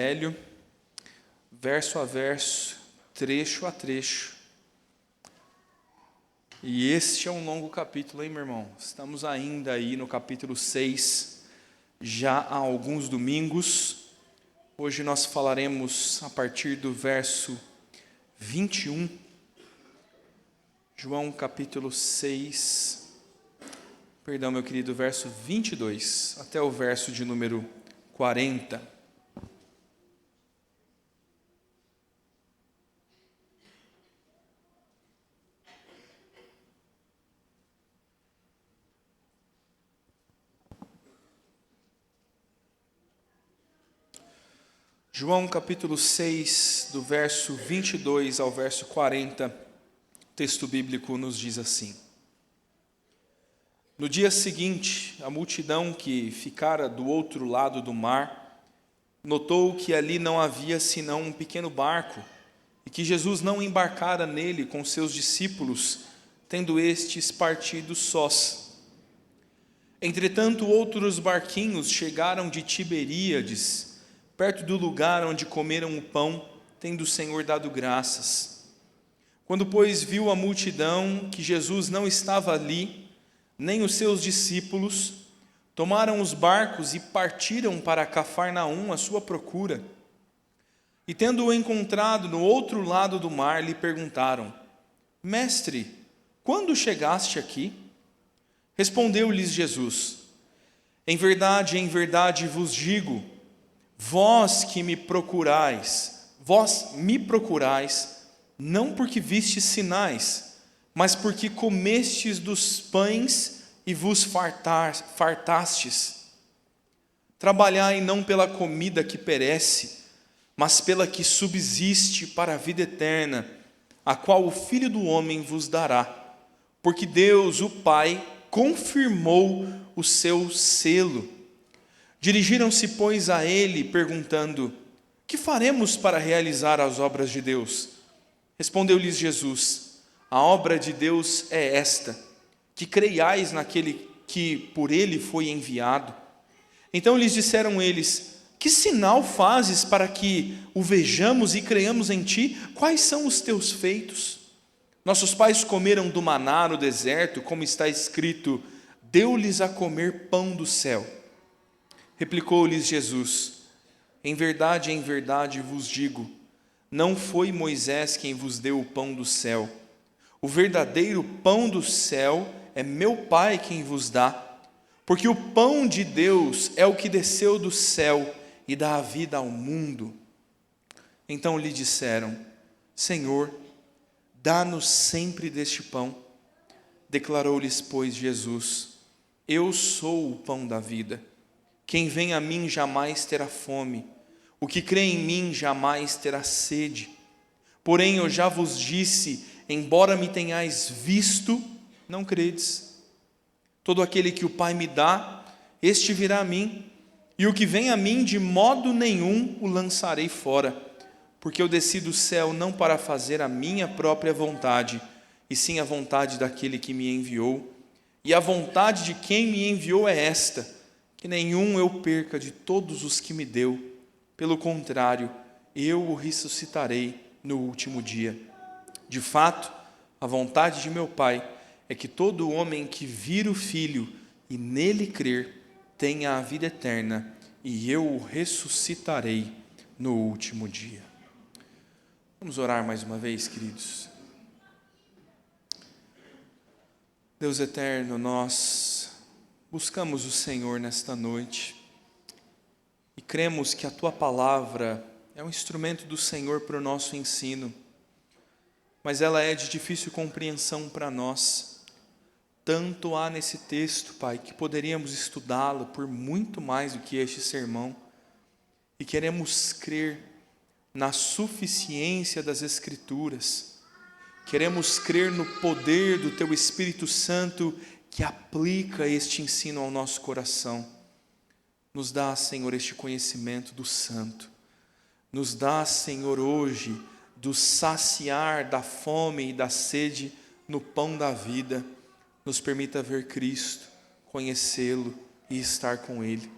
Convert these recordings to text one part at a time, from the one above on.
Evangelho, verso a verso, trecho a trecho. E este é um longo capítulo, hein, meu irmão? Estamos ainda aí no capítulo 6, já há alguns domingos. Hoje nós falaremos a partir do verso 21. João capítulo 6, perdão, meu querido, verso 22, até o verso de número 40. João capítulo 6, do verso 22 ao verso 40, o texto bíblico nos diz assim: No dia seguinte, a multidão que ficara do outro lado do mar, notou que ali não havia senão um pequeno barco, e que Jesus não embarcara nele com seus discípulos, tendo estes partido sós. Entretanto, outros barquinhos chegaram de Tiberíades, perto do lugar onde comeram o pão, tendo o Senhor dado graças. Quando, pois, viu a multidão que Jesus não estava ali, nem os seus discípulos, tomaram os barcos e partiram para Cafarnaum à sua procura. E tendo-o encontrado no outro lado do mar, lhe perguntaram: Mestre, quando chegaste aqui? Respondeu-lhes Jesus: em verdade vos digo, vós me procurais, não porque vistes sinais, mas porque comestes dos pães e vos fartastes. Trabalhai não pela comida que perece, mas pela que subsiste para a vida eterna, a qual o Filho do Homem vos dará, porque Deus, o Pai, confirmou o seu selo. Dirigiram-se, pois, a ele, perguntando: que faremos para realizar as obras de Deus? Respondeu-lhes Jesus: a obra de Deus é esta, que creiais naquele que por ele foi enviado. Então lhes disseram eles: que sinal fazes para que o vejamos e creiamos em ti? Quais são os teus feitos? Nossos pais comeram do maná no deserto, como está escrito: deu-lhes a comer pão do céu. Replicou-lhes Jesus: em verdade vos digo, não foi Moisés quem vos deu o pão do céu. O verdadeiro pão do céu é meu Pai quem vos dá, porque o pão de Deus é o que desceu do céu e dá a vida ao mundo. Então lhe disseram: Senhor, dá-nos sempre deste pão. Declarou-lhes, pois, Jesus: eu sou o pão da vida. Quem vem a mim jamais terá fome, o que crê em mim jamais terá sede. Porém eu já vos disse, embora me tenhais visto, não credes. Todo aquele que o Pai me dá, este virá a mim, e o que vem a mim, de modo nenhum o lançarei fora, porque eu desci do céu não para fazer a minha própria vontade, e sim a vontade daquele que me enviou. E a vontade de quem me enviou é esta, que nenhum eu perca de todos os que me deu. Pelo contrário, eu o ressuscitarei no último dia. De fato, a vontade de meu Pai é que todo homem que vir o Filho e nele crer tenha a vida eterna, e eu o ressuscitarei no último dia. Vamos orar mais uma vez, queridos. Deus eterno, nós buscamos o Senhor nesta noite e cremos que a Tua palavra é um instrumento do Senhor para o nosso ensino, mas ela é de difícil compreensão para nós. Tanto há nesse texto, Pai, que poderíamos estudá-lo por muito mais do que este sermão, e queremos crer na suficiência das Escrituras, queremos crer no poder do Teu Espírito Santo que aplica este ensino ao nosso coração. Nos dá, Senhor, este conhecimento do Santo. Nos dá, Senhor, hoje, do saciar da fome e da sede no pão da vida. Nos permita ver Cristo, conhecê-lo e estar com Ele.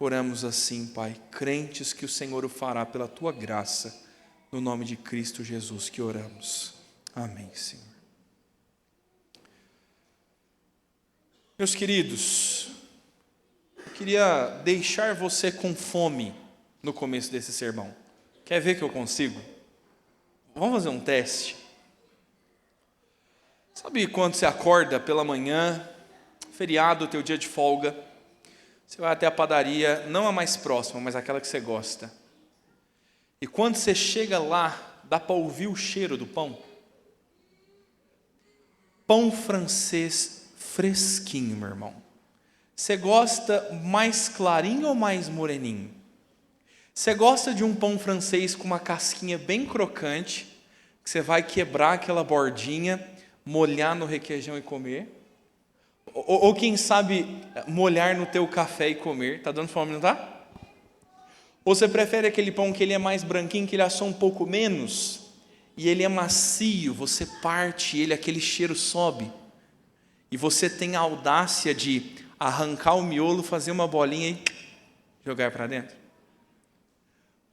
Oramos assim, Pai, crentes que o Senhor o fará pela Tua graça, no nome de Cristo Jesus que oramos. Amém, Senhor. Meus queridos, eu queria deixar você com fome no começo desse sermão. Quer ver que eu consigo? Vamos fazer um teste. Sabe quando você acorda pela manhã, feriado, teu dia de folga, você vai até a padaria, não a mais próxima, mas aquela que você gosta. E quando você chega lá, dá para ouvir o cheiro do pão? Pão francês fresquinho, meu irmão. Você gosta mais clarinho ou mais moreninho? Você gosta de um pão francês com uma casquinha bem crocante, que você vai quebrar aquela bordinha, molhar no requeijão e comer? Ou quem sabe, molhar no teu café e comer? Tá dando fome, não tá? Ou você prefere aquele pão que ele é mais branquinho, que ele assou um pouco menos, e ele é macio, você parte ele, aquele cheiro sobe, e você tem a audácia de arrancar o miolo, fazer uma bolinha e jogar para dentro?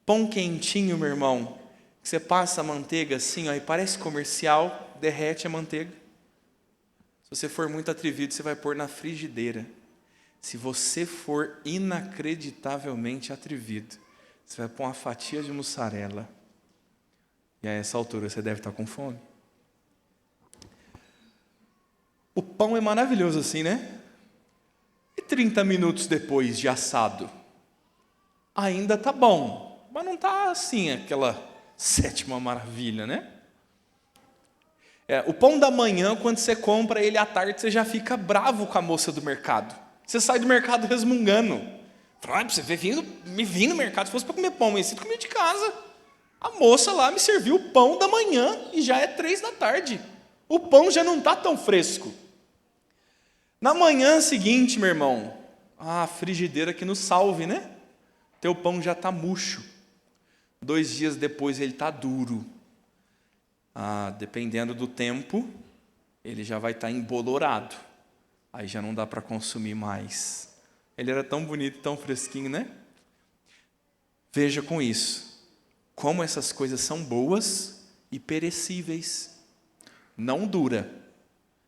Pão quentinho, meu irmão, que você passa a manteiga assim, ó, e parece comercial, derrete a manteiga. Se você for muito atrevido, você vai pôr na frigideira. Se você for inacreditavelmente atrevido, você vai pôr uma fatia de mussarela. E a essa altura você deve estar com fome. O pão é maravilhoso assim, né? E 30 minutos depois de assado? Ainda está bom, mas não está assim aquela sétima maravilha, né? O pão da manhã, quando você compra ele à tarde, você já fica bravo com a moça do mercado. Você sai do mercado resmungando. Fala, você me vim no mercado, se fosse para comer pão, eu comia de casa. A moça lá me serviu o pão da manhã e já é 3 da tarde. O pão já não está tão fresco. Na manhã seguinte, meu irmão, a frigideira que nos salve, né? Teu pão já está murcho. 2 dias depois ele está duro. Dependendo do tempo, ele já vai estar embolorado. Aí já não dá para consumir mais. Ele era tão bonito, tão fresquinho, né? Veja com isso, como essas coisas são boas e perecíveis. Não dura.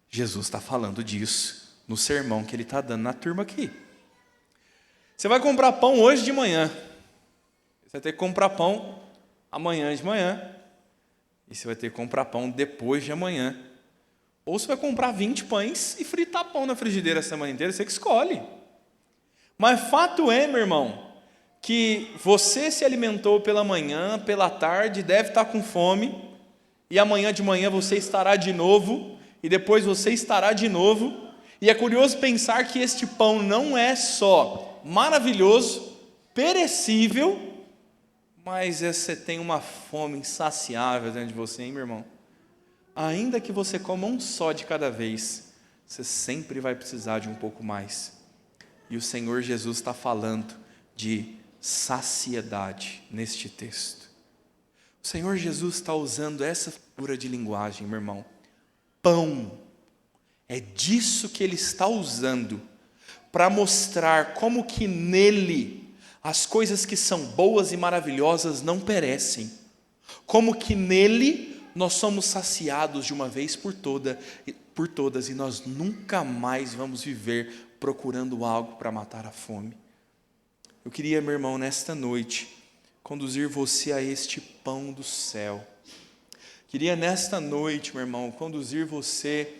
Jesus está falando disso no sermão que ele está dando na turma aqui. Você vai comprar pão hoje de manhã. Você vai ter que comprar pão amanhã de manhã. E você vai ter que comprar pão depois de amanhã. Ou você vai comprar 20 pães e fritar pão na frigideira a semana inteira, você que escolhe. Mas fato é, meu irmão, que você se alimentou pela manhã, pela tarde, deve estar com fome, e amanhã de manhã você estará de novo, e depois você estará de novo. E é curioso pensar que este pão não é só maravilhoso, perecível, mas você tem uma fome insaciável dentro de você, hein, meu irmão? Ainda que você coma um só de cada vez, você sempre vai precisar de um pouco mais. E o Senhor Jesus está falando de saciedade neste texto. O Senhor Jesus está usando essa figura de linguagem, meu irmão. Pão. É disso que Ele está usando para mostrar como que nele as coisas que são boas e maravilhosas não perecem. Como que nele nós somos saciados de uma vez por todas e nós nunca mais vamos viver procurando algo para matar a fome. Eu queria, meu irmão, nesta noite, conduzir você a este pão do céu. Queria nesta noite, meu irmão, conduzir você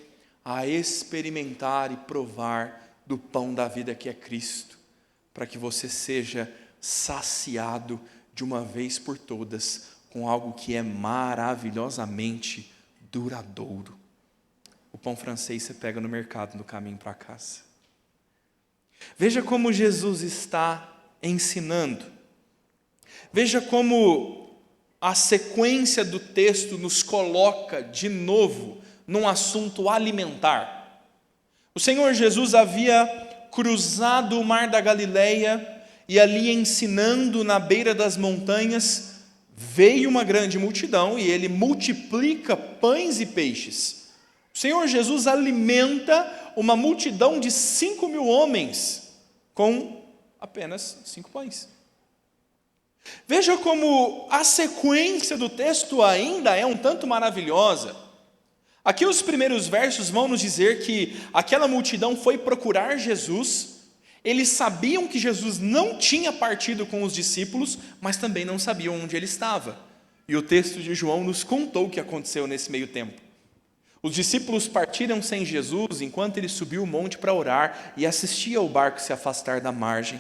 a experimentar e provar do pão da vida que é Cristo, para que você seja saciado de uma vez por todas com algo que é maravilhosamente duradouro. O pão francês você pega no mercado no caminho para casa. Veja como Jesus está ensinando. Veja como a sequência do texto nos coloca de novo num assunto alimentar. O Senhor Jesus havia cruzado o mar da Galileia e ali ensinando na beira das montanhas, veio uma grande multidão e ele multiplica pães e peixes. O Senhor Jesus alimenta uma multidão de 5.000 homens com Apenas 5 pães. Veja como a sequência do texto ainda é um tanto maravilhosa. Aqui os primeiros versos vão nos dizer que aquela multidão foi procurar Jesus. Eles sabiam que Jesus não tinha partido com os discípulos, mas também não sabiam onde ele estava. E o texto de João nos contou o que aconteceu nesse meio tempo. Os discípulos partiram sem Jesus enquanto ele subiu o monte para orar e assistia ao barco se afastar da margem.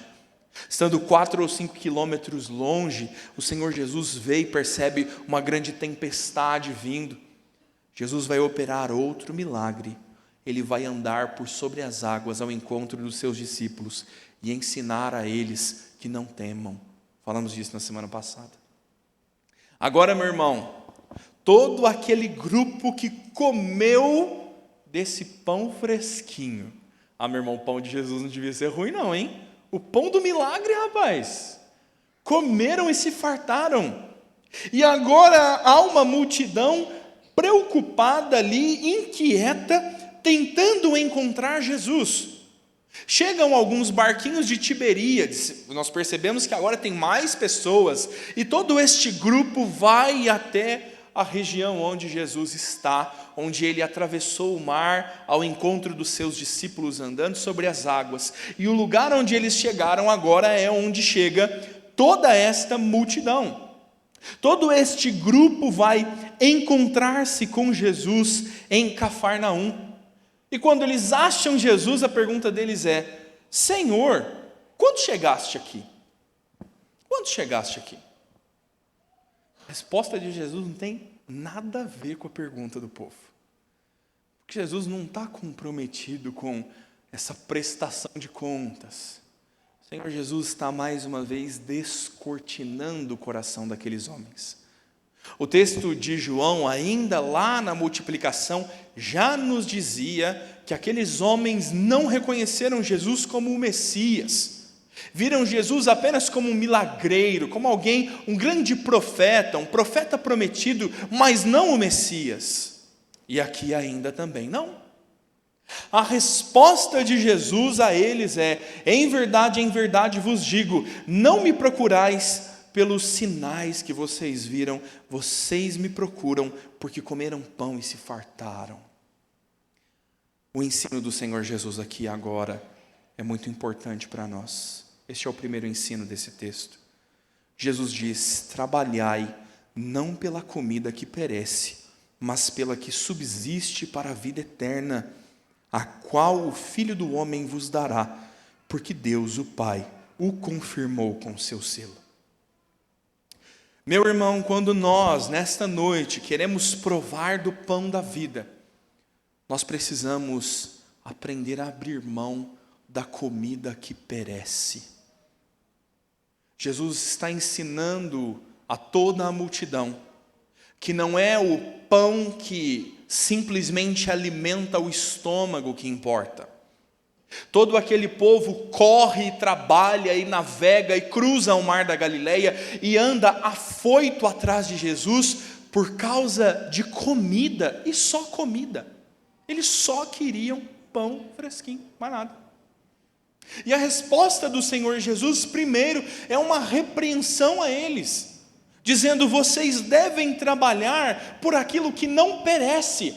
Estando 4 ou 5 quilômetros longe, o Senhor Jesus vê e percebe uma grande tempestade vindo. Jesus vai operar outro milagre. Ele vai andar por sobre as águas ao encontro dos seus discípulos e ensinar a eles que não temam. Falamos disso na semana passada. Agora, meu irmão, todo aquele grupo que comeu desse pão fresquinho. Meu irmão, o pão de Jesus não devia ser ruim não, hein? O pão do milagre, rapaz. Comeram e se fartaram. E agora há uma multidão preocupada ali, inquieta, tentando encontrar Jesus. Chegam alguns barquinhos de Tiberíades, nós percebemos que agora tem mais pessoas, e todo este grupo vai até a região onde Jesus está, onde ele atravessou o mar ao encontro dos seus discípulos andando sobre as águas. E o lugar onde eles chegaram agora é onde chega toda esta multidão. Todo este grupo vai encontrar-se com Jesus em Cafarnaum. E quando eles acham Jesus, a pergunta deles é: Senhor, quando chegaste aqui? Quando chegaste aqui? A resposta de Jesus não tem nada a ver com a pergunta do povo. Porque Jesus não está comprometido com essa prestação de contas. O Senhor Jesus está mais uma vez descortinando o coração daqueles homens. O texto de João, ainda lá na multiplicação, já nos dizia que aqueles homens não reconheceram Jesus como o Messias. Viram Jesus apenas como um milagreiro, como alguém, um grande profeta, um profeta prometido, mas não o Messias. E aqui ainda também não. A resposta de Jesus a eles é: em verdade vos digo, não me procurais pelos sinais que vocês viram, vocês me procuram porque comeram pão e se fartaram. O ensino do Senhor Jesus aqui agora é muito importante para nós. Este é o primeiro ensino desse texto. Jesus diz: trabalhai não pela comida que perece, mas pela que subsiste para a vida eterna, a qual o Filho do Homem vos dará, porque Deus, o Pai, o confirmou com seu selo. Meu irmão, quando nós, nesta noite, queremos provar do pão da vida, nós precisamos aprender a abrir mão da comida que perece. Jesus está ensinando a toda a multidão que não é o pão que simplesmente alimenta o estômago que importa. Todo aquele povo corre, trabalha e navega e cruza o mar da Galileia e anda afoito atrás de Jesus por causa de comida, e só comida. Eles só queriam pão fresquinho, mais nada. E a resposta do Senhor Jesus, primeiro, é uma repreensão a eles, dizendo: vocês devem trabalhar por aquilo que não perece.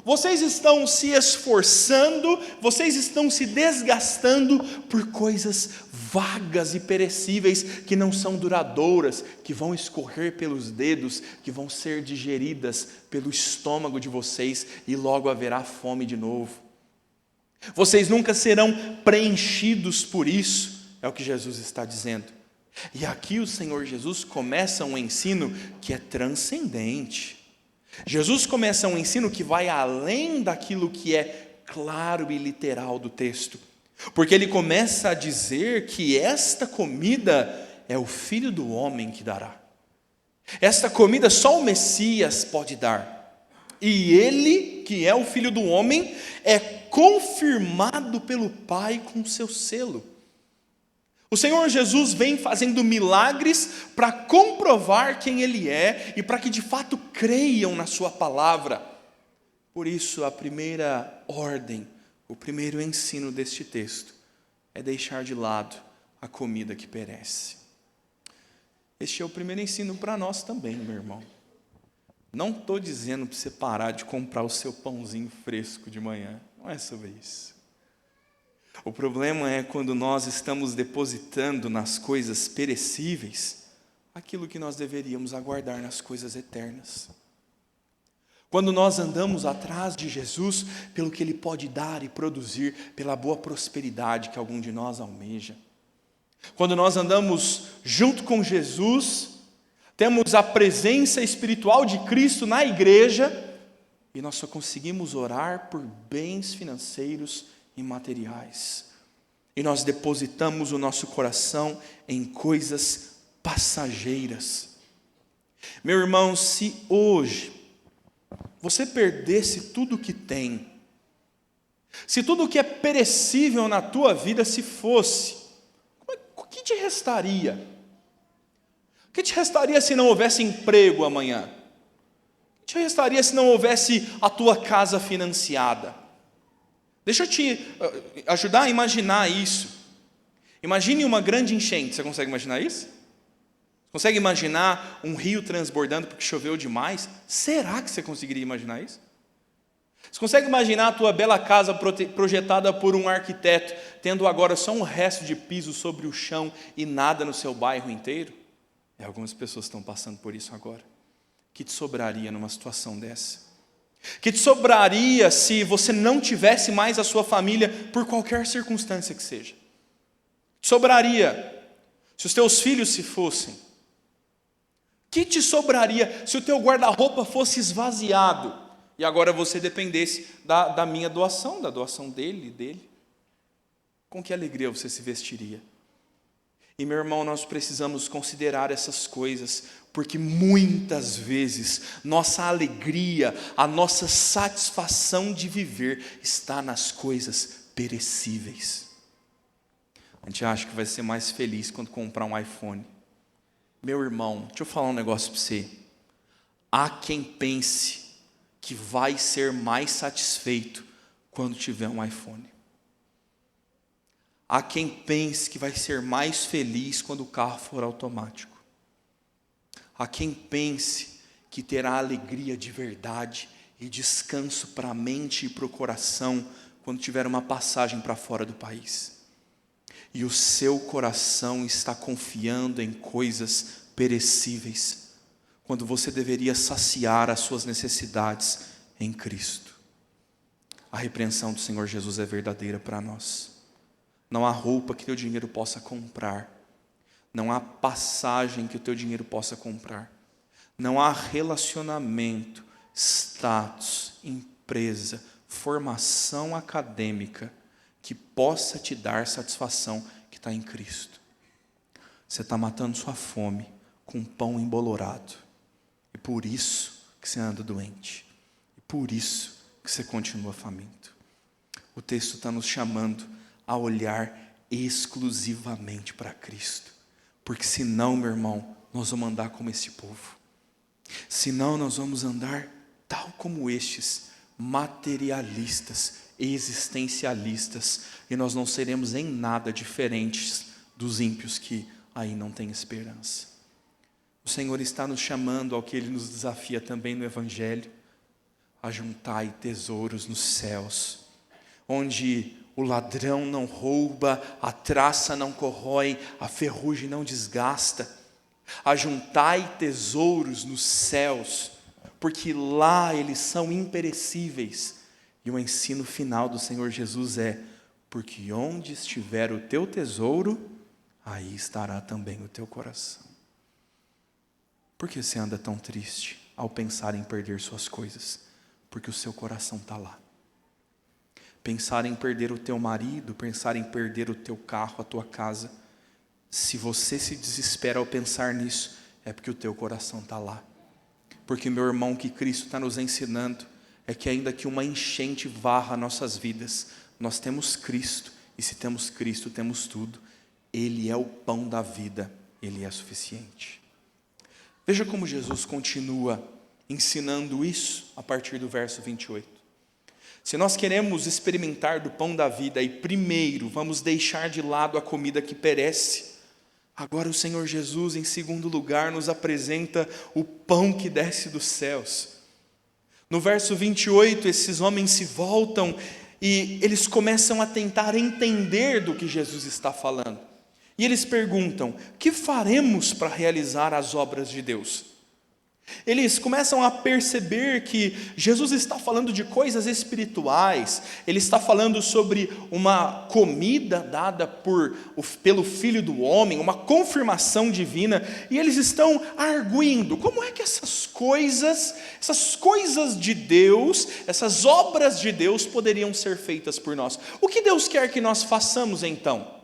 Vocês estão se esforçando, vocês estão se desgastando por coisas vagas e perecíveis, que não são duradouras, que vão escorrer pelos dedos, que vão ser digeridas pelo estômago de vocês e logo haverá fome de novo. Vocês nunca serão preenchidos por isso, é o que Jesus está dizendo. E aqui o Senhor Jesus começa um ensino que é transcendente. Jesus começa um ensino que vai além daquilo que é claro e literal do texto, porque ele começa a dizer que esta comida é o Filho do Homem que dará. Esta comida só o Messias pode dar, e ele, que é o Filho do Homem, é confirmado pelo Pai com seu selo. O Senhor Jesus vem fazendo milagres para comprovar quem Ele é e para que de fato creiam na sua palavra. Por isso, a primeira ordem, o primeiro ensino deste texto é deixar de lado a comida que perece. Este é o primeiro ensino para nós também, meu irmão. Não estou dizendo para você parar de comprar o seu pãozinho fresco de manhã. Não é sobre isso. O problema é quando nós estamos depositando nas coisas perecíveis aquilo que nós deveríamos aguardar nas coisas eternas. Quando nós andamos atrás de Jesus pelo que Ele pode dar e produzir, pela boa prosperidade que algum de nós almeja. Quando nós andamos junto com Jesus, temos a presença espiritual de Cristo na igreja, e nós só conseguimos orar por bens financeiros e materiais. E nós depositamos o nosso coração em coisas passageiras. Meu irmão, se hoje você perdesse tudo o que tem, se tudo o que é perecível na tua vida se fosse, o que te restaria? O que te restaria se não houvesse emprego amanhã? O que te restaria se não houvesse a tua casa financiada? Deixa eu te ajudar a imaginar isso. Imagine uma grande enchente, você consegue imaginar isso? Consegue imaginar um rio transbordando porque choveu demais? Será que você conseguiria imaginar isso? Você consegue imaginar a tua bela casa projetada por um arquiteto, tendo agora só um resto de piso sobre o chão e nada no seu bairro inteiro? Algumas pessoas estão passando por isso agora. O que te sobraria numa situação dessa? O que te sobraria se você não tivesse mais a sua família por qualquer circunstância que seja? O que te sobraria se os teus filhos se fossem? O que te sobraria se o teu guarda-roupa fosse esvaziado e agora você dependesse da minha doação, da doação dele e dele? Com que alegria você se vestiria? E, meu irmão, nós precisamos considerar essas coisas, porque muitas vezes nossa alegria, a nossa satisfação de viver está nas coisas perecíveis. A gente acha que vai ser mais feliz quando comprar um iPhone. Meu irmão, deixa eu falar um negócio para você. Há quem pense que vai ser mais satisfeito quando tiver um iPhone. Há quem pense que vai ser mais feliz quando o carro for automático. Há quem pense que terá alegria de verdade e descanso para a mente e para o coração quando tiver uma passagem para fora do país. E o seu coração está confiando em coisas perecíveis, quando você deveria saciar as suas necessidades em Cristo. A repreensão do Senhor Jesus é verdadeira para nós. Não há roupa que teu dinheiro possa comprar. Não há passagem que o teu dinheiro possa comprar. Não há relacionamento, status, empresa, formação acadêmica que possa te dar satisfação que está em Cristo. Você está matando sua fome com pão embolorado. E por isso que você anda doente. E por isso que você continua faminto. O texto está nos chamando a olhar exclusivamente para Cristo. Porque senão, meu irmão, nós vamos andar como esse povo. Senão nós vamos andar tal como estes, materialistas, existencialistas, e nós não seremos em nada diferentes dos ímpios que aí não têm esperança. O Senhor está nos chamando ao que Ele nos desafia também no Evangelho, a juntai tesouros nos céus, onde o ladrão não rouba, a traça não corrói, a ferrugem não desgasta. Ajuntai tesouros nos céus, porque lá eles são imperecíveis. E o ensino final do Senhor Jesus é: porque onde estiver o teu tesouro, aí estará também o teu coração. Por que você anda tão triste ao pensar em perder suas coisas? Porque o seu coração está lá. Pensar em perder o teu marido, pensar em perder o teu carro, a tua casa. Se você se desespera ao pensar nisso, é porque o teu coração está lá. Porque, meu irmão, o que Cristo está nos ensinando é que ainda que uma enchente varra nossas vidas, nós temos Cristo, e se temos Cristo, temos tudo. Ele é o pão da vida, Ele é suficiente. Veja como Jesus continua ensinando isso a partir do verso 28. Se nós queremos experimentar do pão da vida, e primeiro vamos deixar de lado a comida que perece, agora o Senhor Jesus, em segundo lugar, nos apresenta o pão que desce dos céus. No verso 28, esses homens se voltam e eles começam a tentar entender do que Jesus está falando. E eles perguntam: que faremos para realizar as obras de Deus? Eles começam a perceber que Jesus está falando de coisas espirituais, ele está falando sobre uma comida dada pelo Filho do Homem, uma confirmação divina, e eles estão arguindo: como é que essas coisas de Deus, essas obras de Deus poderiam ser feitas por nós? O que Deus quer que nós façamos então?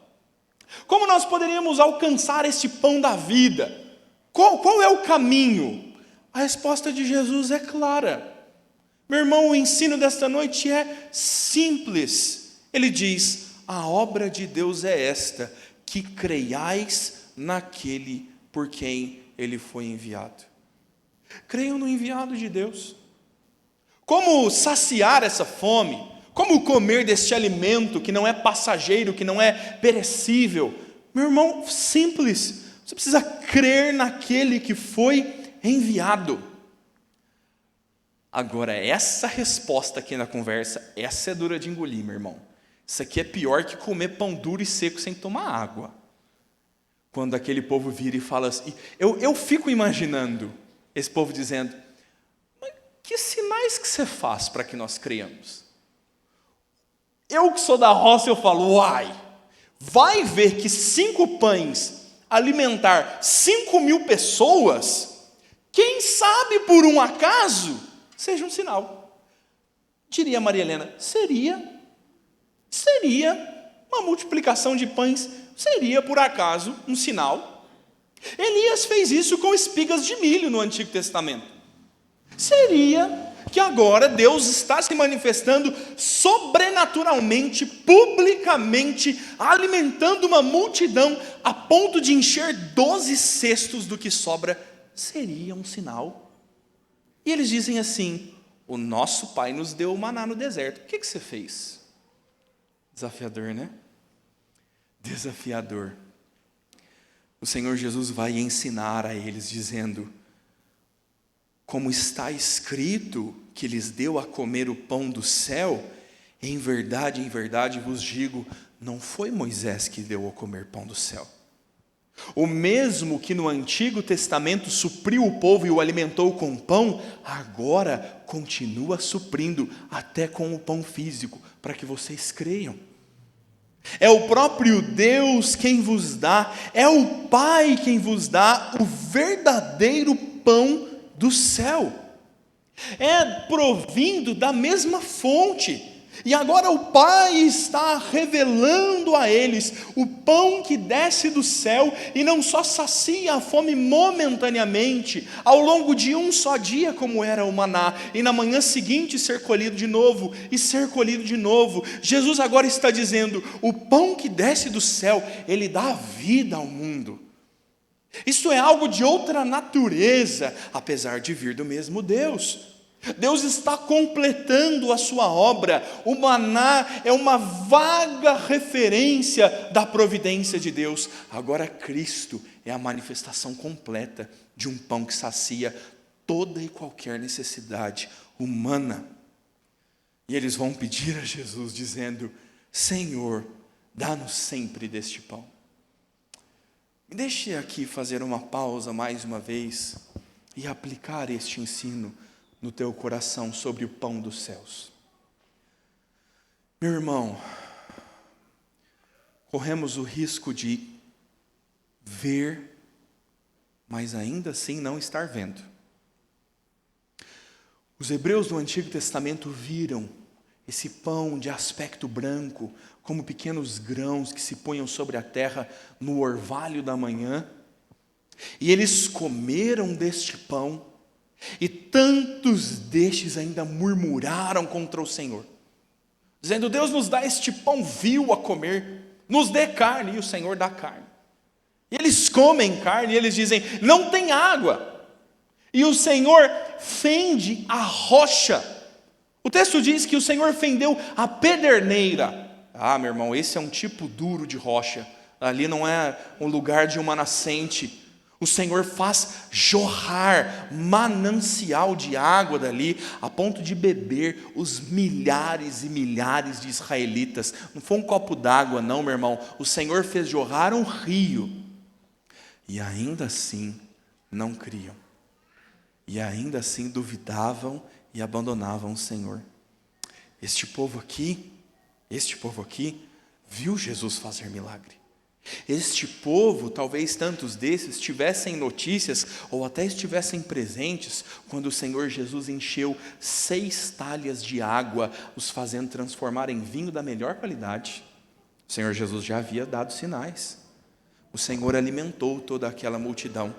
Como nós poderíamos alcançar esse pão da vida? Qual é o caminho? A resposta de Jesus é clara. Meu irmão, o ensino desta noite é simples. Ele diz: a obra de Deus é esta, que creiais naquele por quem ele foi enviado. Creiam no enviado de Deus. Como saciar essa fome? Como comer deste alimento que não é passageiro, que não é perecível? Meu irmão, simples. Você precisa crer naquele que foi enviado. Agora, essa resposta aqui na conversa, essa é dura de engolir, meu irmão. Isso aqui é pior que comer pão duro e seco sem tomar água. Quando aquele povo vira e fala assim, eu fico imaginando esse povo dizendo: mas que sinais que você faz para que nós creiamos? Eu que sou da roça, eu falo: uai, vai ver que 5 pães alimentar 5.000 pessoas, quem sabe por um acaso seja um sinal. Diria Maria Helena: seria uma multiplicação de pães, seria por acaso um sinal. Elias fez isso com espigas de milho no Antigo Testamento. Seria que agora Deus está se manifestando sobrenaturalmente, publicamente, alimentando uma multidão a ponto de encher 12 cestos do que sobra. Seria um sinal. E eles dizem assim: o nosso pai nos deu o maná no deserto. O que você fez? Desafiador, né? Desafiador. O Senhor Jesus vai ensinar a eles dizendo: como está escrito que lhes deu a comer o pão do céu, em verdade vos digo, não foi Moisés que deu a comer pão do céu. O mesmo que no Antigo Testamento supriu o povo e o alimentou com pão, agora continua suprindo até com o pão físico, para que vocês creiam. É o próprio Deus quem vos dá, é o Pai quem vos dá o verdadeiro pão do céu. É provindo da mesma fonte. E agora o Pai está revelando a eles o pão que desce do céu e não só sacia a fome momentaneamente, ao longo de um só dia, como era o maná, e na manhã seguinte ser colhido de novo, e ser colhido de novo. Jesus agora está dizendo: o pão que desce do céu, ele dá vida ao mundo. Isso é algo de outra natureza, apesar de vir do mesmo Deus. Deus está completando a sua obra. O maná é uma vaga referência da providência de Deus. Agora Cristo é a manifestação completa de um pão que sacia toda e qualquer necessidade humana. E eles vão pedir a Jesus dizendo: Senhor, dá-nos sempre deste pão. Me deixe aqui fazer uma pausa mais uma vez e aplicar este ensino no teu coração sobre o pão dos céus. Meu irmão, corremos o risco de ver, mas ainda assim não estar vendo. Os hebreus do Antigo Testamento viram esse pão de aspecto branco, como pequenos grãos que se punham sobre a terra no orvalho da manhã, e eles comeram deste pão, e tantos destes ainda murmuraram contra o Senhor, dizendo: Deus nos dá este pão vil a comer, nos dê carne, e o Senhor dá carne. E eles comem carne, e eles dizem: não tem água. E o Senhor fende a rocha. O texto diz que o Senhor fendeu a pederneira. Ah, meu irmão, esse é um tipo duro de rocha. Ali não é um lugar de uma nascente. O Senhor faz jorrar manancial de água dali, a ponto de beber os milhares e milhares de israelitas. Não foi um copo d'água, não, meu irmão. O Senhor fez jorrar um rio. E ainda assim não criam. E ainda assim duvidavam e abandonavam o Senhor. Este povo aqui, viu Jesus fazer milagre. Este povo, talvez tantos desses, tivessem notícias ou até estivessem presentes quando o Senhor Jesus encheu 6 talhas de água, os fazendo transformar em vinho da melhor qualidade. O Senhor Jesus já havia dado sinais. O Senhor alimentou toda aquela multidão.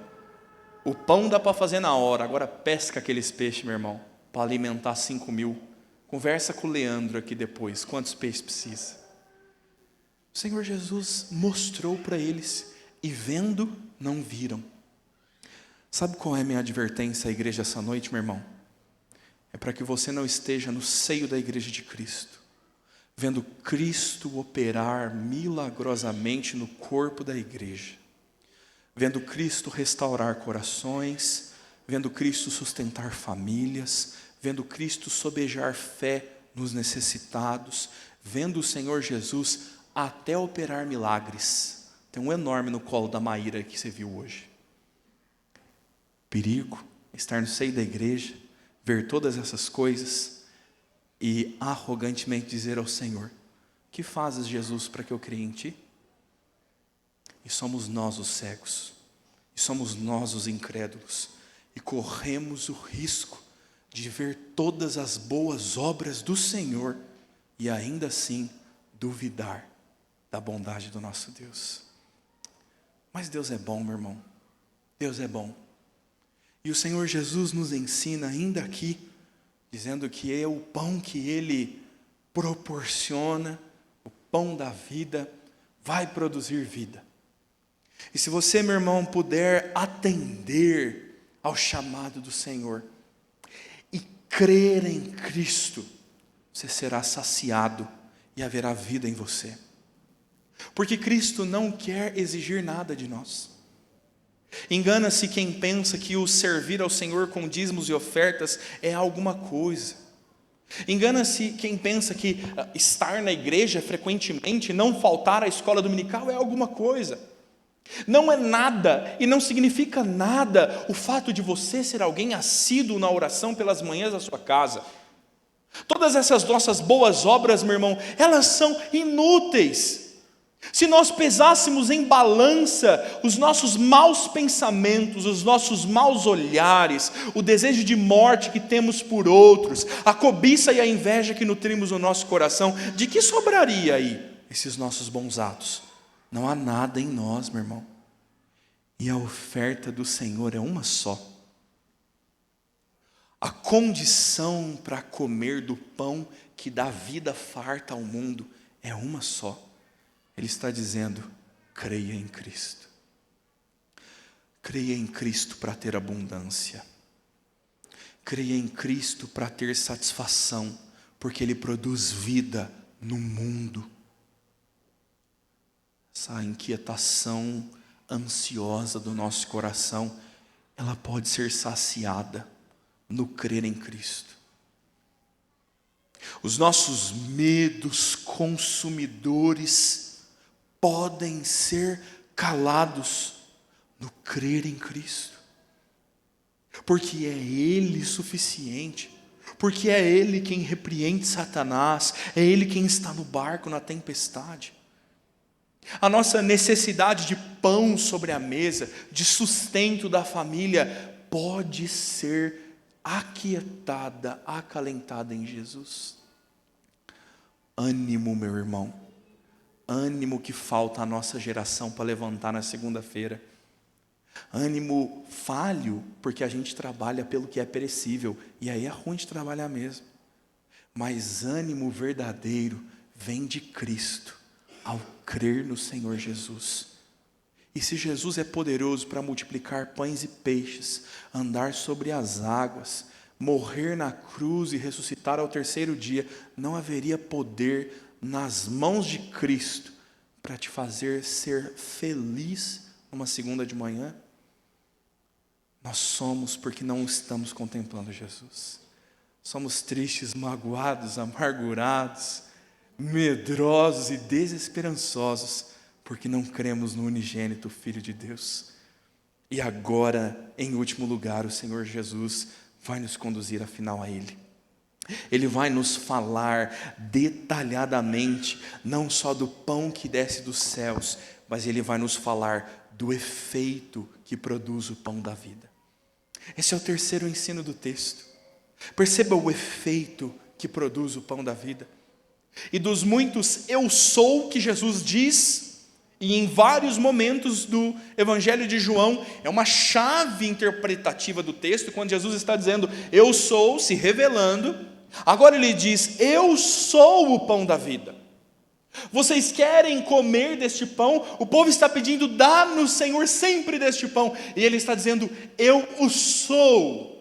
O pão dá para fazer na hora, agora pesca aqueles peixes, meu irmão, para alimentar 5.000. Conversa com o Leandro aqui depois, quantos peixes precisa. O Senhor Jesus mostrou para eles, e vendo, não viram. Sabe qual é a minha advertência à igreja essa noite, meu irmão? É para que você não esteja no seio da igreja de Cristo, vendo Cristo operar milagrosamente no corpo da igreja, vendo Cristo restaurar corações, vendo Cristo sustentar famílias, vendo Cristo sobejar fé nos necessitados, vendo o Senhor Jesus até operar milagres. Tem um enorme no colo da Maíra que você viu hoje. Perigo, estar no seio da igreja, ver todas essas coisas e arrogantemente dizer ao Senhor: que fazes, Jesus, para que eu creia em Ti? E somos nós os cegos, e somos nós os incrédulos, e corremos o risco de ver todas as boas obras do Senhor e ainda assim duvidar da bondade do nosso Deus. Mas Deus é bom, meu irmão. Deus é bom. E o Senhor Jesus nos ensina ainda aqui, dizendo que é o pão que Ele proporciona, o pão da vida, vai produzir vida. E se você, meu irmão, puder atender ao chamado do Senhor e crer em Cristo, você será saciado e haverá vida em você. Porque Cristo não quer exigir nada de nós. Engana-se quem pensa que o servir ao Senhor com dízimos e ofertas é alguma coisa. Engana-se quem pensa que estar na igreja frequentemente, não faltar à escola dominical é alguma coisa. Não é nada e não significa nada o fato de você ser alguém assíduo na oração pelas manhãs da sua casa. Todas essas nossas boas obras, meu irmão, elas são inúteis. Se nós pesássemos em balança os nossos maus pensamentos, os nossos maus olhares, o desejo de morte que temos por outros, a cobiça e a inveja que nutrimos no nosso coração, de que sobraria aí esses nossos bons atos? Não há nada em nós, meu irmão. E a oferta do Senhor é uma só. A condição para comer do pão que dá vida farta ao mundo é uma só. Ele está dizendo: creia em Cristo. Creia em Cristo para ter abundância. Creia em Cristo para ter satisfação, porque Ele produz vida no mundo. Essa inquietação ansiosa do nosso coração, ela pode ser saciada no crer em Cristo. Os nossos medos consumidores podem ser calados no crer em Cristo, porque é Ele suficiente, porque é Ele quem repreende Satanás, é Ele quem está no barco na tempestade. A nossa necessidade de pão sobre a mesa, de sustento da família, pode ser aquietada, acalentada em Jesus. Ânimo, meu irmão, ânimo que falta à nossa geração para levantar na segunda-feira. Ânimo falho, porque a gente trabalha pelo que é perecível, e aí é ruim de trabalhar mesmo. Mas ânimo verdadeiro vem de Cristo, ao crer no Senhor Jesus. E se Jesus é poderoso para multiplicar pães e peixes, andar sobre as águas, morrer na cruz e ressuscitar ao terceiro dia, não haveria poder nas mãos de Cristo para te fazer ser feliz numa segunda de manhã? Nós somos porque não estamos contemplando Jesus. Somos tristes, magoados, amargurados, medrosos e desesperançosos, porque não cremos no unigênito Filho de Deus. E agora, em último lugar, o Senhor Jesus vai nos conduzir afinal a Ele. Ele vai nos falar detalhadamente, não só do pão que desce dos céus, mas Ele vai nos falar do efeito que produz o pão da vida. Esse é o terceiro ensino do texto. Perceba o efeito que produz o pão da vida. E dos muitos eu sou que Jesus diz, e em vários momentos do Evangelho de João, é uma chave interpretativa do texto, quando Jesus está dizendo, eu sou, se revelando, agora ele diz, eu sou o pão da vida. Vocês querem comer deste pão? O povo está pedindo, dá-nos, Senhor, sempre deste pão. E ele está dizendo, eu o sou.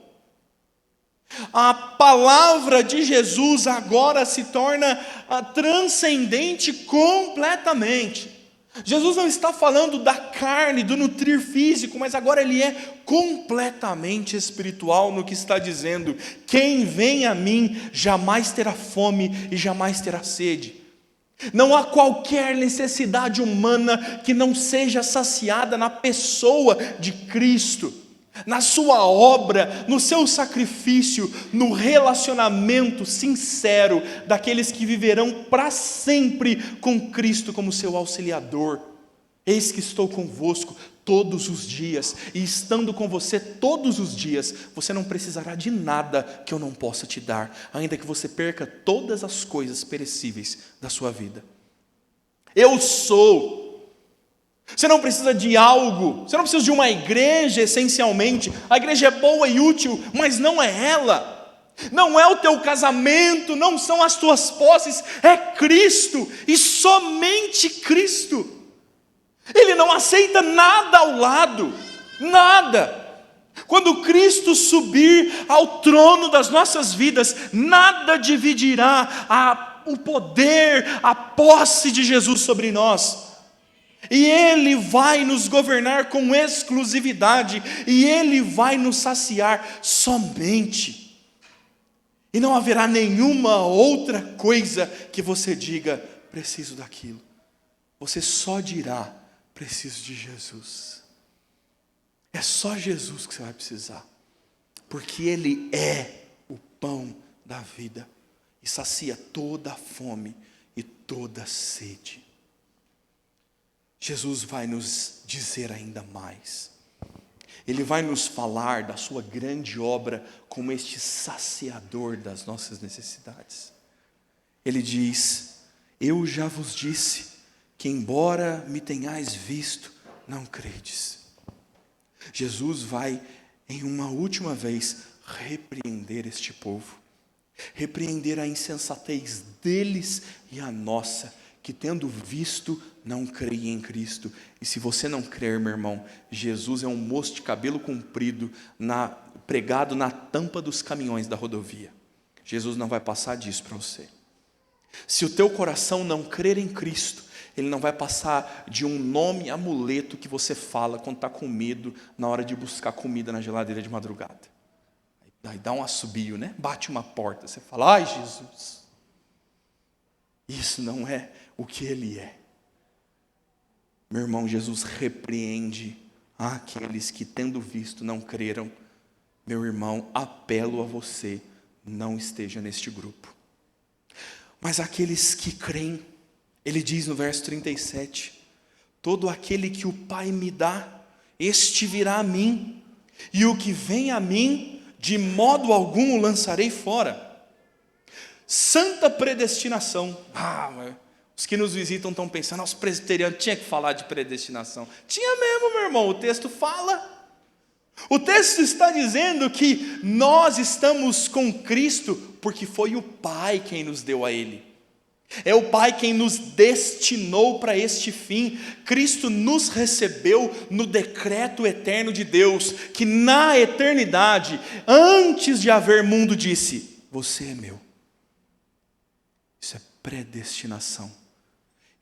A palavra de Jesus agora se torna transcendente completamente. Jesus não está falando da carne, do nutrir físico, mas agora ele é completamente espiritual no que está dizendo. Quem vem a mim jamais terá fome e jamais terá sede. Não há qualquer necessidade humana que não seja saciada na pessoa de Cristo, na sua obra, no seu sacrifício, no relacionamento sincero daqueles que viverão para sempre com Cristo como seu auxiliador. Eis que estou convosco todos os dias, e estando com você todos os dias, você não precisará de nada que eu não possa te dar, ainda que você perca todas as coisas perecíveis da sua vida. Eu sou. Você não precisa de algo, você não precisa de uma igreja essencialmente. A igreja é boa e útil, mas não é ela. Não é o teu casamento, não são as tuas posses, é Cristo, e somente Cristo. Ele não aceita nada ao lado, nada. Quando Cristo subir ao trono das nossas vidas, nada dividirá o poder, a posse de Jesus sobre nós. E Ele vai nos governar com exclusividade, e Ele vai nos saciar somente. E não haverá nenhuma outra coisa que você diga, preciso daquilo. Você só dirá, preciso de Jesus. É só Jesus que você vai precisar, porque Ele é o pão da vida, e sacia toda a fome e toda a sede. Jesus vai nos dizer ainda mais. Ele vai nos falar da sua grande obra como este saciador das nossas necessidades. Ele diz, eu já vos disse, que embora me tenhais visto, não credes. Jesus vai, em uma última vez, repreender este povo, repreender a insensatez deles e a nossa, que tendo visto, não creem em Cristo. E se você não crer, meu irmão, Jesus é um moço de cabelo comprido, pregado na tampa dos caminhões da rodovia. Jesus não vai passar disso para você. Se o teu coração não crer em Cristo, Ele não vai passar de um nome amuleto que você fala quando está com medo na hora de buscar comida na geladeira de madrugada. Aí dá um assobio, né? Bate uma porta, você fala, ai Jesus. Isso não é o que Ele é. Meu irmão, Jesus repreende aqueles que tendo visto não creram. Meu irmão, apelo a você, não esteja neste grupo. Mas aqueles que creem, Ele diz no verso 37, todo aquele que o Pai me dá, este virá a mim, e o que vem a mim, de modo algum o lançarei fora. Santa predestinação. Os que nos visitam estão pensando, os presbiterianos tinha que falar de predestinação. Tinha mesmo, meu irmão, o texto fala. O texto está dizendo que nós estamos com Cristo, porque foi o Pai quem nos deu a Ele. É o Pai quem nos destinou para este fim. Cristo nos recebeu no decreto eterno de Deus, que na eternidade, antes de haver mundo, disse: você é meu. Isso é predestinação.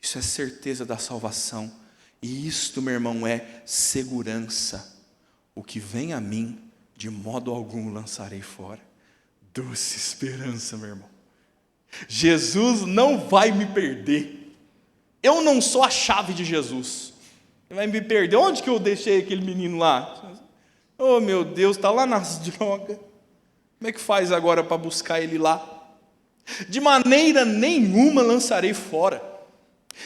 Isso é certeza da salvação. E isto, meu irmão, é segurança. O que vem a mim, de modo algum lançarei fora. Doce esperança, meu irmão. Jesus não vai me perder. Eu não sou a chave de Jesus. Ele vai me perder. Onde que eu deixei aquele menino lá? Oh, meu Deus, está lá nas drogas. Como é que faz agora para buscar ele lá? De maneira nenhuma lançarei fora.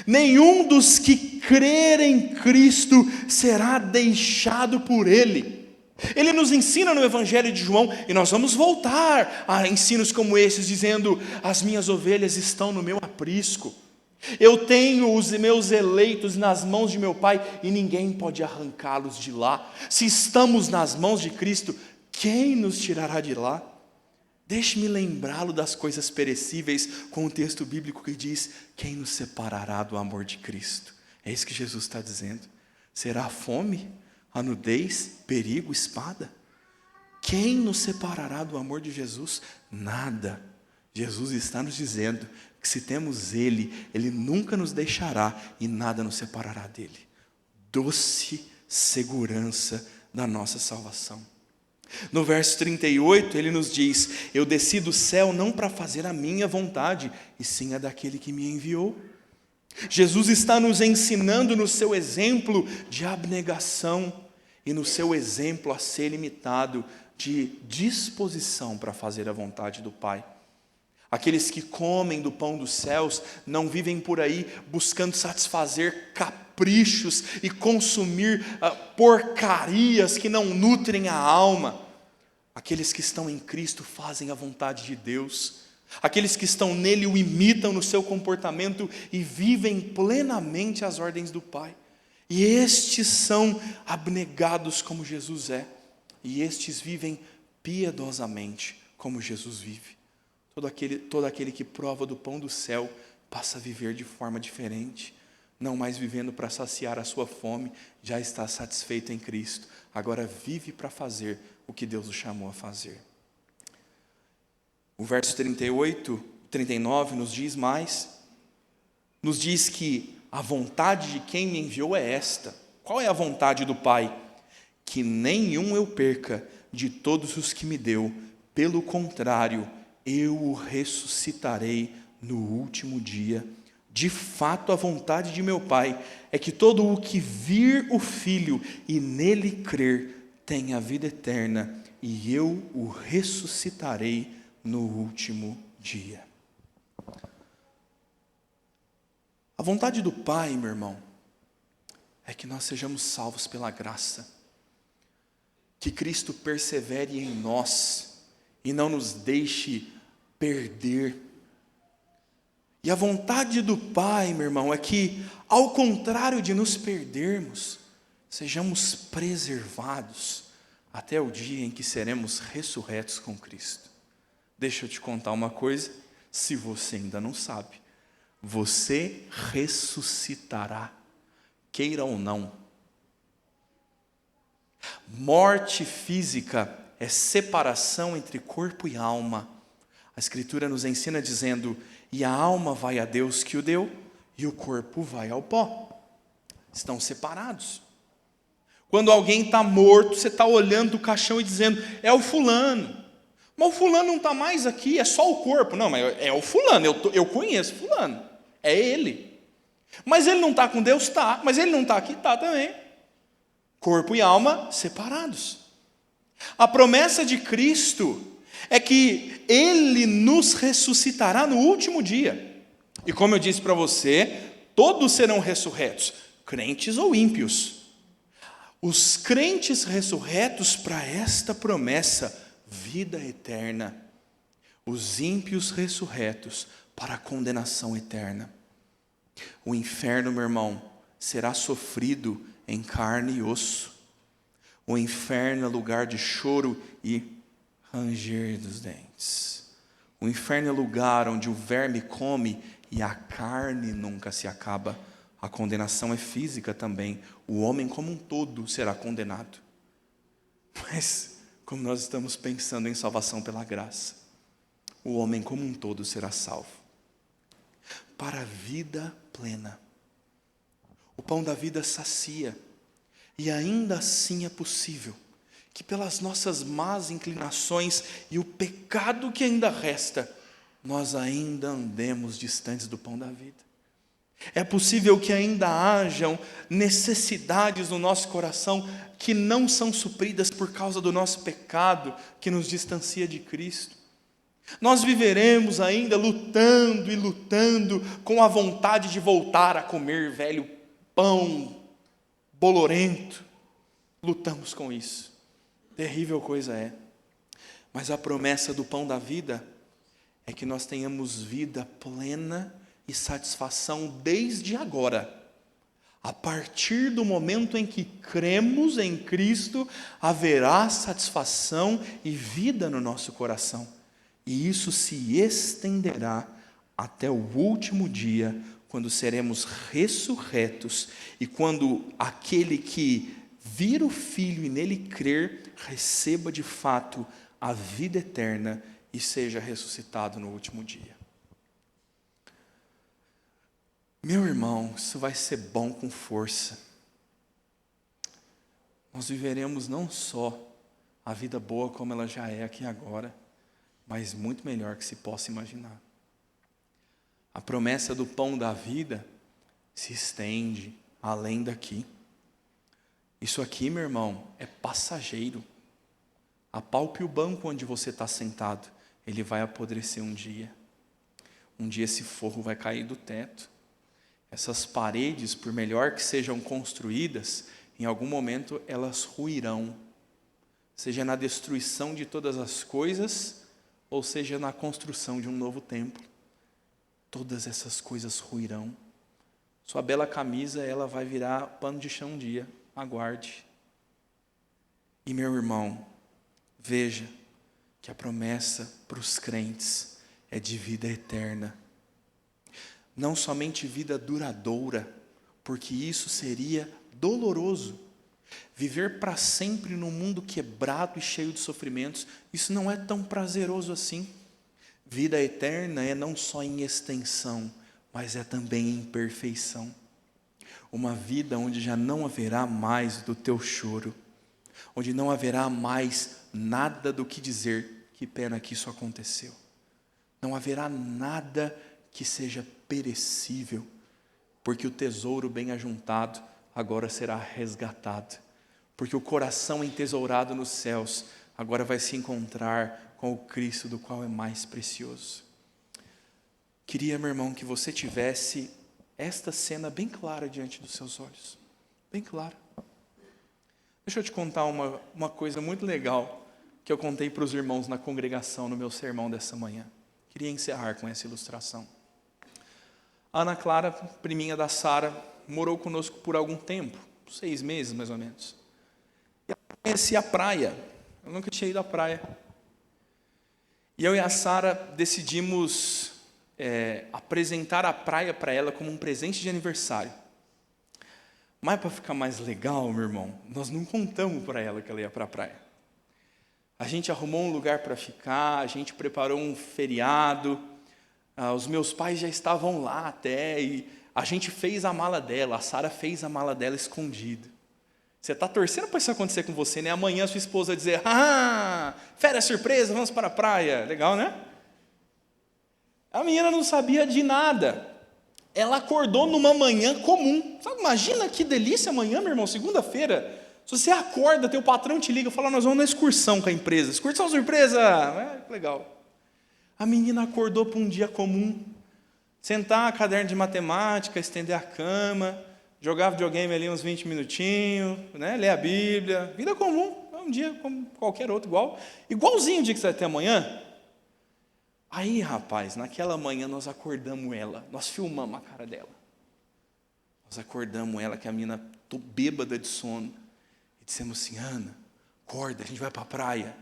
Nenhum dos que crerem em Cristo será deixado por Ele. Ele nos ensina no Evangelho de João, e nós vamos voltar a ensinos como esses, dizendo: as minhas ovelhas estão no meu aprisco. Eu tenho os meus eleitos nas mãos de meu Pai, e ninguém pode arrancá-los de lá. Se estamos nas mãos de Cristo, quem nos tirará de lá? Deixe-me lembrá-lo das coisas perecíveis, com o texto bíblico que diz: quem nos separará do amor de Cristo? É isso que Jesus está dizendo. Será a fome, a nudez, perigo, espada? Quem nos separará do amor de Jesus? Nada. Jesus está nos dizendo que se temos Ele, Ele nunca nos deixará e nada nos separará dEle. Doce segurança da nossa salvação. No verso 38, ele nos diz: eu desci do céu não para fazer a minha vontade, e sim a daquele que me enviou. Jesus está nos ensinando no seu exemplo de abnegação e no seu exemplo a ser imitado de disposição para fazer a vontade do Pai. Aqueles que comem do pão dos céus não vivem por aí buscando satisfazer caprichos e consumir porcarias que não nutrem a alma. Aqueles que estão em Cristo fazem a vontade de Deus. Aqueles que estão nele o imitam no seu comportamento e vivem plenamente as ordens do Pai. E estes são abnegados como Jesus é. E estes vivem piedosamente como Jesus vive. Todo aquele que prova do pão do céu passa a viver de forma diferente. Não mais vivendo para saciar a sua fome, já está satisfeito em Cristo. Agora vive para fazer o que Deus o chamou a fazer. O verso 39 nos diz mais. Nos diz que a vontade de quem me enviou é esta. Qual é a vontade do Pai? Que nenhum eu perca de todos os que me deu. Pelo contrário, eu o ressuscitarei no último dia. De fato, a vontade de meu Pai é que todo o que vir o Filho e nele crer tenha a vida eterna, e eu o ressuscitarei no último dia. A vontade do Pai, meu irmão, é que nós sejamos salvos pela graça, que Cristo persevere em nós e não nos deixe perder. E a vontade do Pai, meu irmão, é que, ao contrário de nos perdermos, sejamos preservados até o dia em que seremos ressurretos com Cristo. Deixa eu te contar uma coisa, se você ainda não sabe, você ressuscitará, queira ou não. Morte física é separação entre corpo e alma. A Escritura nos ensina dizendo: e a alma vai a Deus que o deu, e o corpo vai ao pó. Estão separados. Quando alguém está morto, você está olhando do caixão e dizendo: é o fulano. Mas o fulano não está mais aqui, é só o corpo. Não, mas é o fulano, eu conheço fulano. É ele. Mas ele não está com Deus? Está. Mas ele não está aqui? Está também. Corpo e alma separados. A promessa de Cristo é que Ele nos ressuscitará no último dia. E como eu disse para você, todos serão ressurretos, crentes ou ímpios. Os crentes ressurretos para esta promessa, vida eterna. Os ímpios ressurretos para a condenação eterna. O inferno, meu irmão, será sofrido em carne e osso. O inferno é lugar de choro e ranger dos dentes. O inferno é lugar onde o verme come e a carne nunca se acaba. A condenação é física também. O homem como um todo será condenado. Mas, como nós estamos pensando em salvação pela graça, o homem como um todo será salvo. Para a vida plena. O pão da vida sacia. E ainda assim é possível que pelas nossas más inclinações e o pecado que ainda resta, nós ainda andemos distantes do pão da vida. É possível que ainda hajam necessidades no nosso coração que não são supridas por causa do nosso pecado, que nos distancia de Cristo. Nós viveremos ainda lutando e lutando com a vontade de voltar a comer velho pão bolorento. Lutamos com isso. Terrível coisa é. Mas a promessa do pão da vida é que nós tenhamos vida plena e satisfação desde agora. A partir do momento em que cremos em Cristo, haverá satisfação e vida no nosso coração. E isso se estenderá até o último dia, quando seremos ressurretos e quando aquele que vir o Filho e nele crer, receba de fato a vida eterna e seja ressuscitado no último dia. Meu irmão, isso vai ser bom com força. Nós viveremos não só a vida boa como ela já é aqui agora, mas muito melhor que se possa imaginar. A promessa do pão da vida se estende além daqui. Isso aqui, meu irmão, é passageiro. Apalpe o banco onde você está sentado. Ele vai apodrecer um dia. Um dia esse forro vai cair do teto. Essas paredes, por melhor que sejam construídas, em algum momento elas ruirão. Seja na destruição de todas as coisas, ou seja na construção de um novo templo. Todas essas coisas ruirão. Sua bela camisa, ela vai virar pano de chão um dia. Aguarde. E meu irmão, veja que a promessa para os crentes é de vida eterna. Não somente vida duradoura, porque isso seria doloroso. Viver para sempre num mundo quebrado e cheio de sofrimentos, isso não é tão prazeroso assim. Vida eterna é não só em extensão, mas é também em perfeição. Uma vida onde já não haverá mais do teu choro, onde não haverá mais nada do que dizer, que pena que isso aconteceu. Não haverá nada que seja perecível, porque o tesouro bem ajuntado agora será resgatado, porque o coração entesourado nos céus agora vai se encontrar com o Cristo do qual é mais precioso. Queria, meu irmão, que você tivesse esta cena bem clara diante dos seus olhos, bem clara. Deixa eu te contar uma coisa muito legal que eu contei para os irmãos na congregação no meu sermão dessa manhã. Queria encerrar com essa ilustração. A Ana Clara, priminha da Sara, morou conosco por algum tempo, 6 meses mais ou menos. E ela conhecia a praia, eu nunca tinha ido à praia. E eu e a Sara decidimos apresentar a praia para ela como um presente de aniversário. Mas para ficar mais legal, meu irmão, nós não contamos para ela que ela ia para a praia. A gente arrumou um lugar para ficar, a gente preparou um feriado, os meus pais já estavam lá até, e a gente fez a mala dela, a Sara fez a mala dela escondida. Você está torcendo para isso acontecer com você, né? Amanhã sua esposa vai dizer, férias surpresa, vamos para a praia. Legal, né? A menina não sabia de nada. Ela acordou numa manhã comum. Sabe, imagina que delícia amanhã, meu irmão, segunda-feira. Se você acorda, teu patrão te liga e fala, nós vamos na excursão com a empresa. Excursão surpresa! Legal. A menina acordou para um dia comum. Sentar, caderno de matemática, estender a cama, jogar videogame ali uns 20 minutinhos, né? Ler a Bíblia. Vida comum, é um dia como qualquer outro, igualzinho o dia que você vai ter amanhã. Aí, rapaz, naquela manhã nós acordamos ela, nós filmamos a cara dela. Nós acordamos ela, que a menina tô bêbada de sono. E dissemos assim, Ana, acorda, a gente vai para a praia.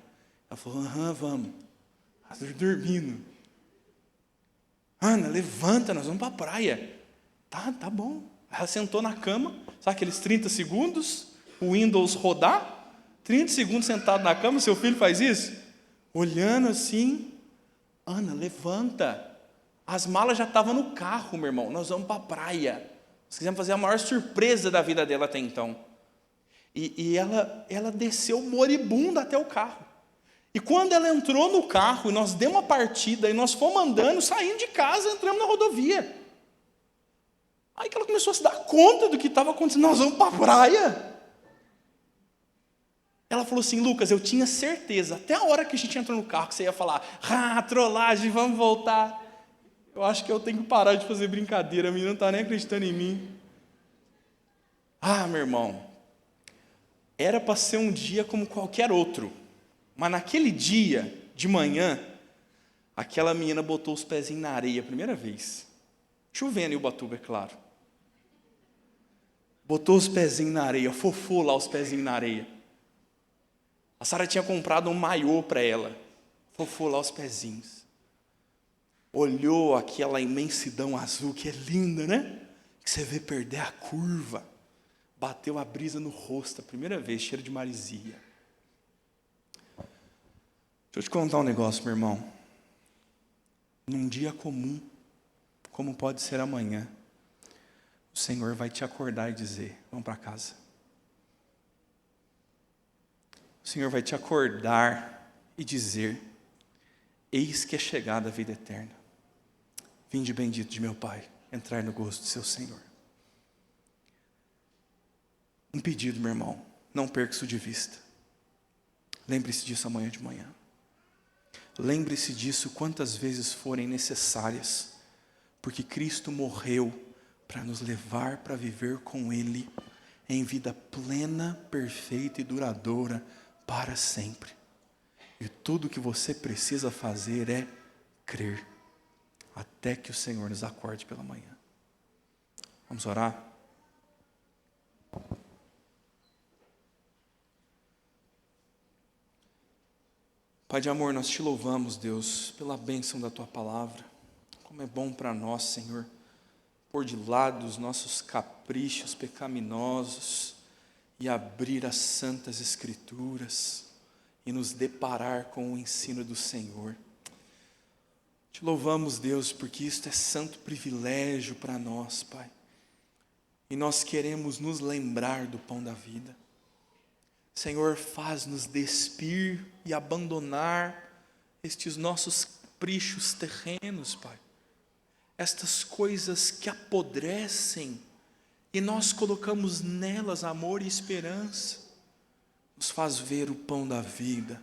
Ela falou, vamos. Ela dormindo. Ana, levanta, nós vamos para a praia. Tá bom. Ela sentou na cama, sabe aqueles 30 segundos, o Windows rodar, 30 segundos sentado na cama, seu filho faz isso? Olhando assim, Ana, levanta. As malas já estavam no carro, meu irmão, nós vamos para a praia. Nós quisemos fazer a maior surpresa da vida dela até então. E ela desceu moribunda até o carro. E quando ela entrou no carro, e nós demos uma partida, e nós fomos andando, saindo de casa, entramos na rodovia. Aí que ela começou a se dar conta do que estava acontecendo. Nós vamos para a praia. Ela falou assim, Lucas, eu tinha certeza, até a hora que a gente entrou no carro, que você ia falar, trollagem, vamos voltar. Eu acho que eu tenho que parar de fazer brincadeira, a menina não está nem acreditando em mim. Meu irmão, era para ser um dia como qualquer outro, mas naquele dia, de manhã, aquela menina botou os pezinhos na areia a primeira vez. Chovendo em Ubatuba, é claro. Botou os pezinhos na areia, fofou lá os pezinhos na areia. A Sara tinha comprado um maiô para ela, fofou lá os pezinhos. Olhou aquela imensidão azul, que é linda, né? Que você vê perder a curva. Bateu a brisa no rosto, a primeira vez, cheiro de maresia. Deixa eu te contar um negócio, meu irmão. Num dia comum, como pode ser amanhã, o Senhor vai te acordar e dizer, vamos para casa. O Senhor vai te acordar e dizer, eis que é chegada a vida eterna. Vinde bendito de meu Pai, entrar no gosto do seu Senhor. Um pedido, meu irmão, não perca isso de vista. Lembre-se disso amanhã de manhã. Lembre-se disso quantas vezes forem necessárias, porque Cristo morreu para nos levar para viver com Ele em vida plena, perfeita e duradoura para sempre. E tudo que você precisa fazer é crer, até que o Senhor nos acorde pela manhã. Vamos orar? Pai de amor, nós te louvamos, Deus, pela bênção da Tua palavra. Como é bom para nós, Senhor, pôr de lado os nossos caprichos pecaminosos e abrir as santas Escrituras e nos deparar com o ensino do Senhor. Te louvamos, Deus, porque isto é santo privilégio para nós, Pai. E nós queremos nos lembrar do pão da vida. Senhor, faz-nos despir e abandonar estes nossos caprichos terrenos, Pai. Estas coisas que apodrecem e nós colocamos nelas amor e esperança. Nos faz ver o pão da vida,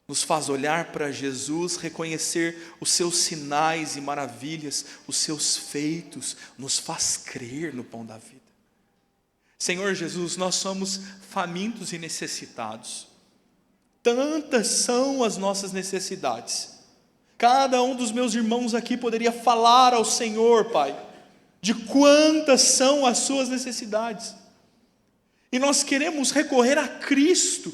nos faz olhar para Jesus, reconhecer os seus sinais e maravilhas, os seus feitos, nos faz crer no pão da vida. Senhor Jesus, nós somos famintos e necessitados. Tantas são as nossas necessidades. Cada um dos meus irmãos aqui poderia falar ao Senhor, Pai, de quantas são as suas necessidades. E nós queremos recorrer a Cristo,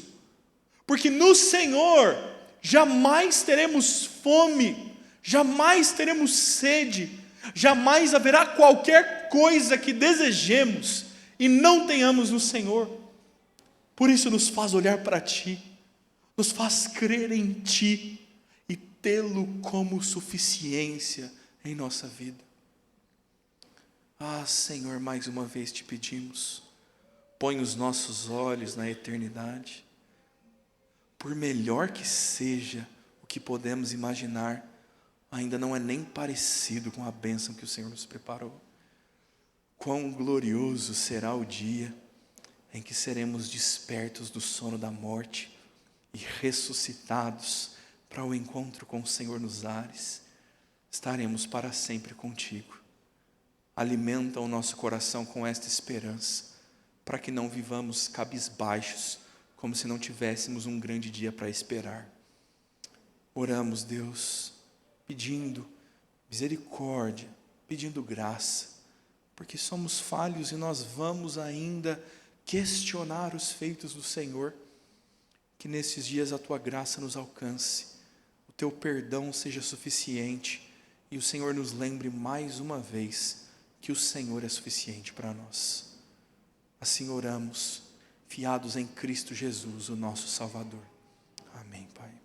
porque no Senhor jamais teremos fome, jamais teremos sede, jamais haverá qualquer coisa que desejemos e não tenhamos no Senhor. Por isso nos faz olhar para Ti, nos faz crer em Ti e tê-lo como suficiência em nossa vida. Senhor, mais uma vez te pedimos, põe os nossos olhos na eternidade. Por melhor que seja o que podemos imaginar, ainda não é nem parecido com a bênção que o Senhor nos preparou. Quão glorioso será o dia em que seremos despertos do sono da morte e ressuscitados para o encontro com o Senhor nos ares. Estaremos para sempre contigo. Alimenta o nosso coração com esta esperança, para que não vivamos cabisbaixos, como se não tivéssemos um grande dia para esperar. Oramos, Deus, pedindo misericórdia, pedindo graça, porque somos falhos e nós vamos ainda questionar os feitos do Senhor. Que nesses dias a Tua graça nos alcance, o Teu perdão seja suficiente e o Senhor nos lembre mais uma vez que o Senhor é suficiente para nós. Assim oramos, fiados em Cristo Jesus, o nosso Salvador. Amém, Pai.